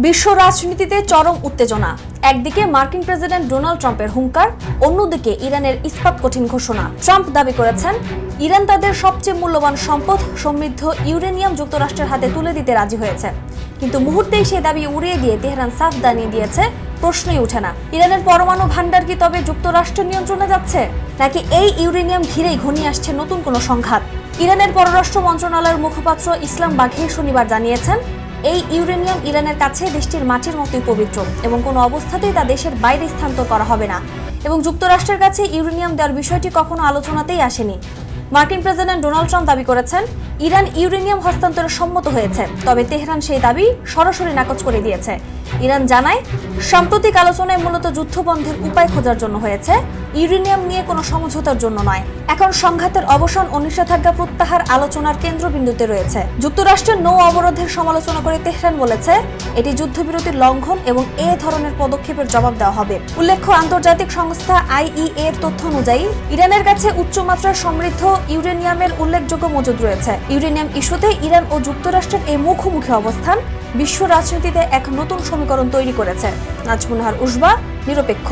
বিশ্ব রাজনীতিতে চরম উত্তেজনা। একদিকে মার্কিন প্রেসিডেন্ট ডোনাল্ড ট্রাম্পের হুঙ্কার, অন্যদিকে ইরানের ইস্পাত কঠিন ঘোষণা। ট্রাম্প দাবি করেছেন ইরান তাদের সবচেয়ে মূল্যবান সম্পদ সমৃদ্ধ ইউরেনিয়াম যুক্তরাষ্ট্রের হাতে তুলে দিতে রাজি হয়েছে, কিন্তু মুহূর্তেই সেই দাবি উড়িয়ে দিয়ে তেহরান সাফ জানিয়ে দিয়েছে প্রশ্নই ওঠে না। ইরানের পরমাণু ভান্ডার কি তবে যুক্তরাষ্ট্রের নিয়ন্ত্রণে যাচ্ছে, নাকি এই ইউরেনিয়াম ঘিরেই ঘনিয়ে আসছে নতুন কোনো সংঘাত? ইরানের পররাষ্ট্র মন্ত্রণালয়ের মুখপাত্র ইসলাম বাঘি শনিবার জানিয়েছেন এই ইউরেনিয়াম ইরানের কাছে দেশটির মাটির মতোই পবিত্র এবং কোনো অবস্থাতেই তা দেশের বাইরে স্থানান্তর করা হবে না, এবং যুক্তরাষ্ট্রের কাছে ইউরেনিয়াম দেওয়ার বিষয়টি কখনো আলোচনাতেই আসেনি। মার্কিন প্রেসিডেন্ট ডোনাল্ড ট্রাম্প দাবি করেছেন ইরান ইউরেনিয়াম হস্তান্তরে সম্মত হয়েছে, তবে তেহরান সেই দাবি সরাসরি নাকচ করে দিয়েছে। ইরান জানায় সাম্প্রতিক আলোচনায় মূলত যুদ্ধবন্ধের উপায় খোঁজার জন্য হয়েছে, ইউরেনিয়াম নিয়ে কোনো সমঝোতার জন্য নয়। এখন সংঘাতের অবসান ও নিষেধাজ্ঞা প্রত্যাহার আলোচনার কেন্দ্রবিন্দুতে রয়েছে। যুক্তরাষ্ট্রের নৌ অবরোধের সমালোচনা করে তেহরান বলেছে এটি যুদ্ধবিরতির লঙ্ঘন এবং এ ধরনের পদক্ষেপের জবাব দেওয়া হবে। উল্লেখ্য, আন্তর্জাতিক সংস্থা IAEA এর তথ্য অনুযায়ী ইরানের কাছে উচ্চমাত্রার সমৃদ্ধ ইউরেনিয়ামের উল্লেখযোগ্য মজুদ রয়েছে। ইউরেনিয়াম ইস্যুতে ইরান ও যুক্তরাষ্ট্রের এই মুখোমুখি অবস্থান বিশ্ব রাজনীতিতে এক নতুন সমীকরণ তৈরি করেছে। নাজমুন নাহার উসবা, নিরপেক্ষ।